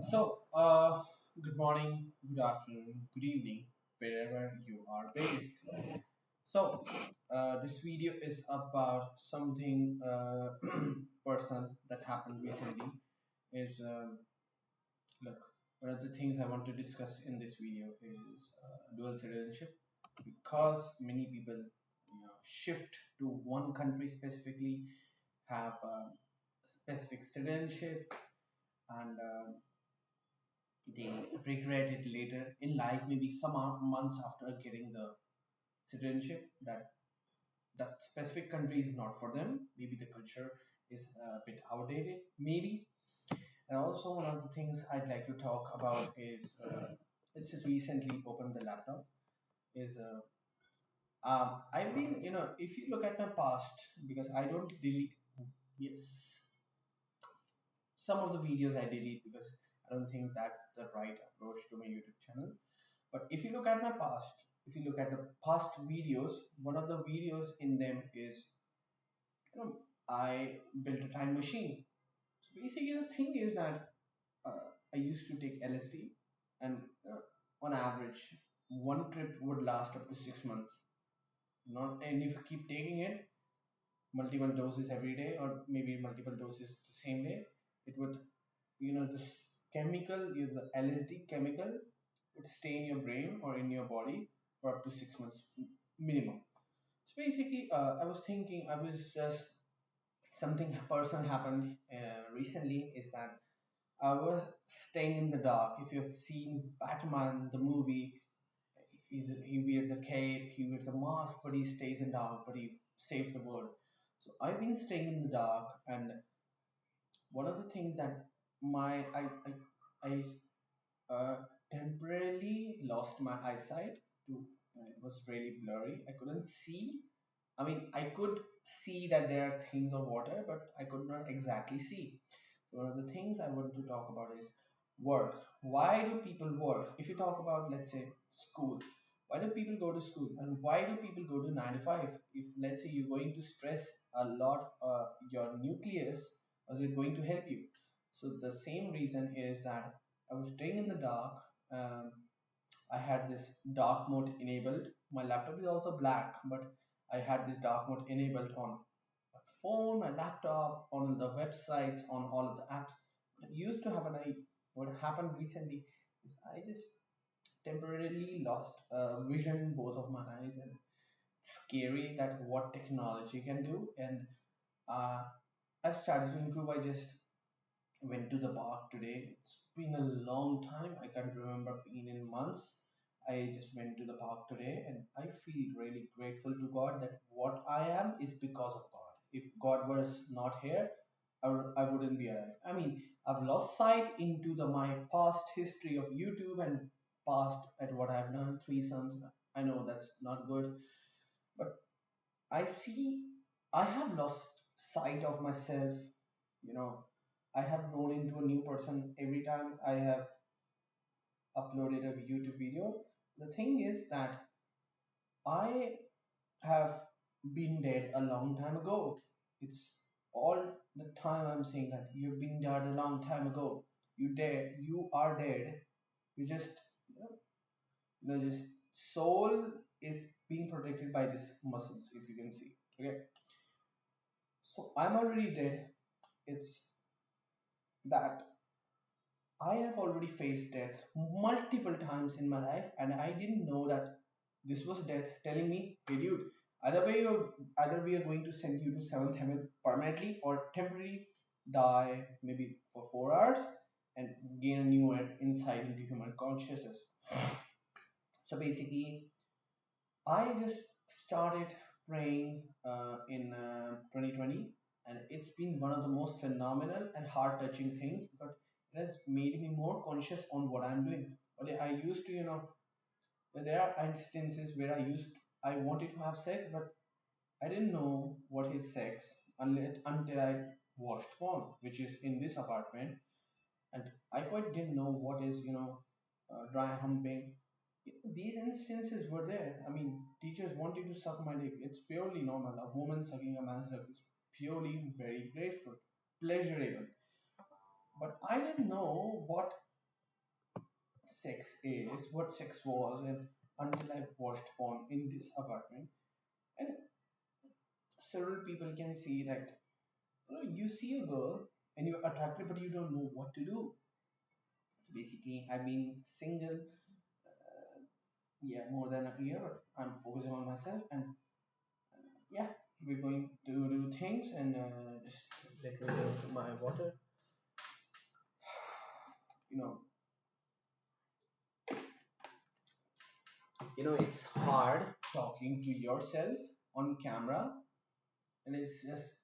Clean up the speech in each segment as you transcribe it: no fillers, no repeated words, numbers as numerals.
So, good morning, good afternoon, good evening, wherever you are based. So, this video is about something personal that happened recently. Is Look, one of the things I want to discuss in this video is dual citizenship, because many people, shift to one country specifically, have specific citizenship, and they regret it later in life, maybe some months after getting the citizenship, that that specific country is not for them. Maybe the culture is a bit outdated, maybe. And also, one of the things I'd like to talk about is it's just recently opened the laptop. Is I've been, if you look at my past, because I don't delete, yes, some of the videos I delete because I don't think that's the right approach to my YouTube channel. But if you look at my past, if you look at the past videos, one of the videos in them is, I built a time machine. So basically, the thing is that I used to take LSD, and on average, one trip would last up to 6 months. Not, and if you keep taking it, multiple doses every day, or maybe multiple doses the same day, it would, this chemical, the LSD chemical, would stay in your brain or in your body for up to 6 months minimum. So basically, I was thinking, I was just something personal happened recently, is that I was staying in the dark. If you've seen Batman, the movie, he wears a cape, he wears a mask, but he stays in dark, but he saves the world. So I've been staying in the dark, and one of the things that my I temporarily lost my eyesight to, it was really blurry. I couldn't see. I mean, I could see that there are things of water, but I could not exactly see. So one of the things I want to talk about is work. Why do people work? If you talk about, let's say, school, why do people go to school, and why do people go to 9 to 5? If, let's say, you're going to stress a lot your nucleus, is it going to help you? So the same reason is that I was staying in the dark. Um, I had this dark mode enabled. My laptop is also black, but I had this dark mode enabled on my phone, my laptop, on the websites, on all of the apps. What used to happen, what happened recently is I just temporarily lost vision in both of my eyes, and it's scary that what technology can do. And uh, I've started to improve. I just went to the park today. It's been a long time. I can't remember being in months. I just went to the park today, and I feel really grateful to God that what I am is because of God. If God was not here, I wouldn't be alive. I mean, I've lost sight into my past history of YouTube, and past at what I've done, three sons. I know that's not good, but I see I have lost sight of myself. You know, I have grown into a new person every time I have uploaded a YouTube video. The thing is that I have been dead a long time ago. It's all the time I'm saying that you've been dead a long time ago. You dead. You are dead. You just, just soul is being protected by these muscles, if you can see. Okay, so I'm already dead. It's that I have already faced death multiple times in my life, and I didn't know that this was death telling me, "Hey, dude, either we are going to send you to seventh heaven permanently, or temporarily die maybe for 4 hours and gain a new insight into human consciousness." So basically, I just started praying in 2020, and it's been one of the most phenomenal and heart-touching things, because it has made me more conscious on what I'm doing. But I used to, there are instances where I wanted to have sex, but I didn't know what is sex until I watched porn, which is in this apartment, and I quite didn't know what is, dry humping. These instances were there. I mean, teachers wanted to suck my dick. It's purely normal. A woman sucking a man's dick is purely very grateful, pleasurable. But I didn't know what. sex is, what sex was, and until I watched porn in this apartment. And several people can see that you see a girl and you're attracted, but you don't know what to do. Basically, I've been single, yeah, more than a year, but I'm focusing on myself, and yeah, we're going to do things, and just let me go to my water. You know, it's hard talking to yourself on camera, and it's just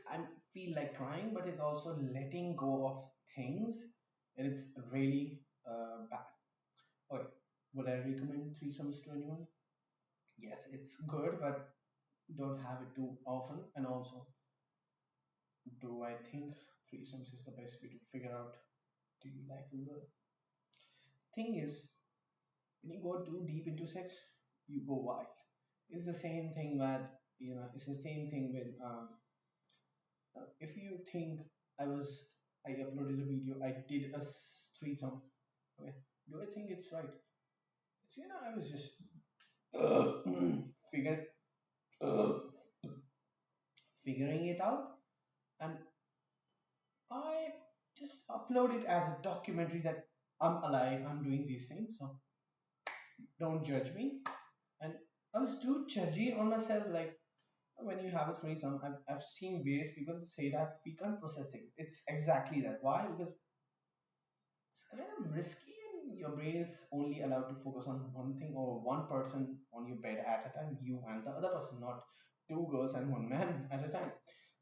I feel like crying, but it's also letting go of things, and it's really bad. Okay, would I recommend threesomes to anyone? Yes, it's good, but don't have it too often. And also, do I think threesomes is the best way to figure out do you like a girl? Thing is, when you go too deep into sex, you go wild. It's the same thing that it's the same thing with if you think I was I uploaded a video, I did a threesome. Okay, do I think it's right? It's, I was just figure uh, figuring it out, and I just upload it as a documentary that I'm alive, I'm doing these things, so don't judge me. And I was too judgy on myself, like when you have a threesome, I've seen various people say that we can't process things. It's exactly that. Why? Because it's kind of risky and your brain is only allowed to focus on one thing or one person on your bed at a time, you and the other person, not two girls and one man at a time.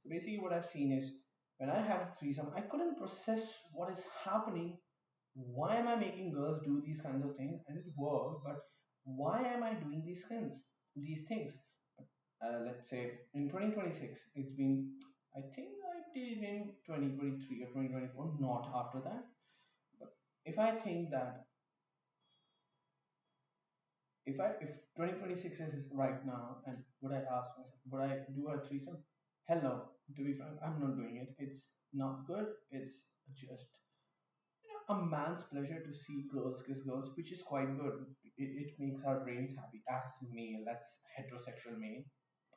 So basically what I've seen is when I had a threesome, I couldn't process what is happening. Why am I making girls do these kinds of things? And it worked, but why am I doing these things? Let's say in 2026, it's been, I think I did it in 2023 or 2024, not after that. But if I think that if 2026 is right now, and would I ask myself, would I do a threesome? Hell no. To be frank, I'm not doing it. It's not good. It's just a man's pleasure to see girls kiss girls, which is quite good. It makes our brains happy as male. That's heterosexual male.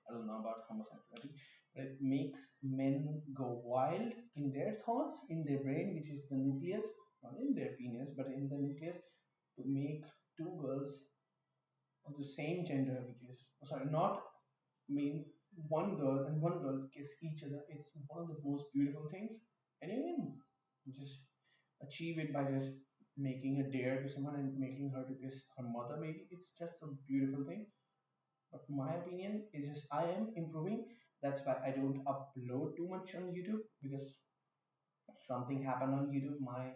I don't know about homosexuality, but it makes men go wild in their thoughts, in their brain, which is the nucleus, not in their penis, but in the nucleus, to make two girls of the same gender, which is, sorry, not mean one girl and one girl kiss each other. It's one of the most beautiful things, and you can just achieve it by just making a dare to someone and making her to kiss her mother. Maybe it's just a beautiful thing. But my opinion is just I am improving. That's why I don't upload too much on YouTube because something happened on YouTube. My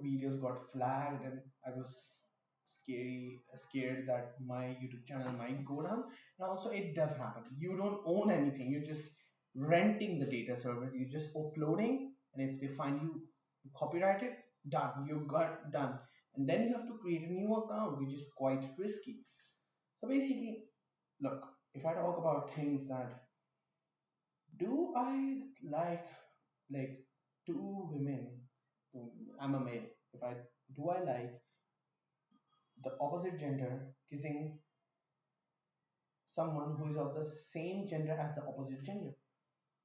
videos got flagged, and I was scared that my YouTube channel might go down. And also, it does happen. You don't own anything. You're just renting the data service. You're just uploading, and if they find you copyrighted, done. You got done, and then you have to create a new account, which is quite risky. So basically, look, if I talk about things that do I like two women, I'm a male. If I do I like the opposite gender kissing someone who is of the same gender as the opposite gender?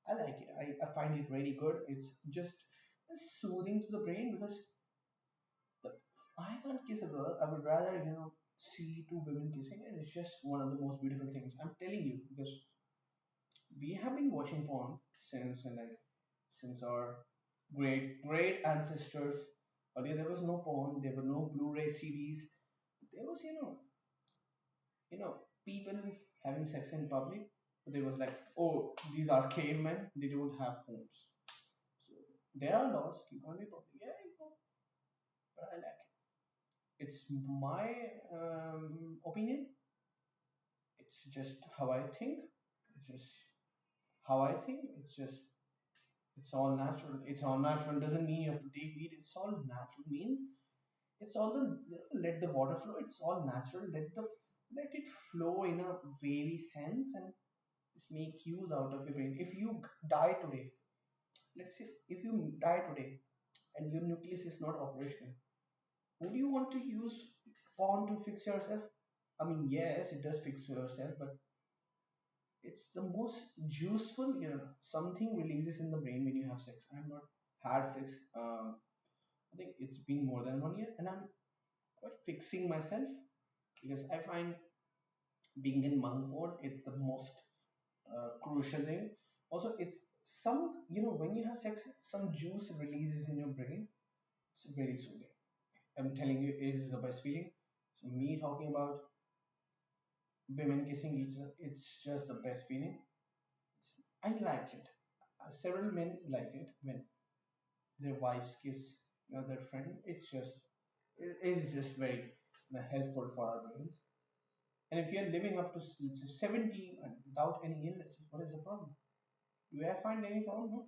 I like it. I find it really good. It's just soothing to the brain because if I can't kiss a girl, I would rather, see two women kissing, and it's just one of the most beautiful things. I'm telling you because we have been watching porn since our great great ancestors. Earlier there was no porn, there were no Blu-ray CDs. There was people having sex in public. But there was like, oh, these are cavemen. They don't have homes. So there are laws. You can't be public. Yeah, but I like it. It's my opinion. It's just how I think. It's just how I think. It's all natural. It's all natural doesn't mean you have to take weed. It's all natural means it's all let the water flow. It's all natural. Let it flow in a wavy sense and just make use out of your brain. If you die today, let's say if you die today, and your nucleus is not operational. Would you want to use porn to fix yourself? I mean, yes, it does fix yourself, but it's the most useful, something releases in the brain when you have sex. I have not had sex. I think it's been more than 1 year, and I'm quite fixing myself because I find being in monk mode, it's the most crucial thing. Also, it's when you have sex, some juice releases in your brain. It's very soothing. I'm telling you, it is the best feeling. So me talking about women kissing each other, it's just the best feeling. I like it. Several men like it when their wives kiss their friend. It is just very helpful for our brains. And if you're living up to let's say 70 and without any illnesses, what is the problem? Do I find any problem? No,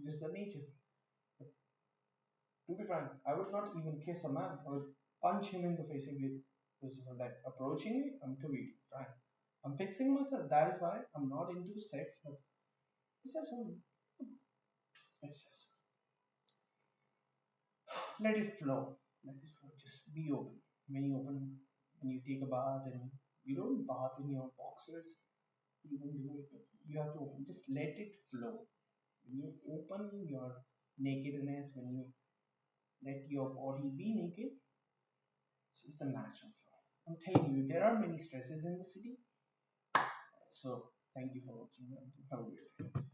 just the nature. But to be frank, I would not even kiss a man. I would punch him in the face if he was like approaching me. I'm to be frank. I'm fixing myself. That is why I'm not into sex. But it's just it's just let it flow. Let it flow. Just be open. When you take a bath and you don't bath in your boxers, you don't do it. You have to open. Just let it flow. When you open your nakedness, when you let your body be naked, it's just a natural flow. I'm telling you, there are many stresses in the city. So thank you for watching. Have a great day.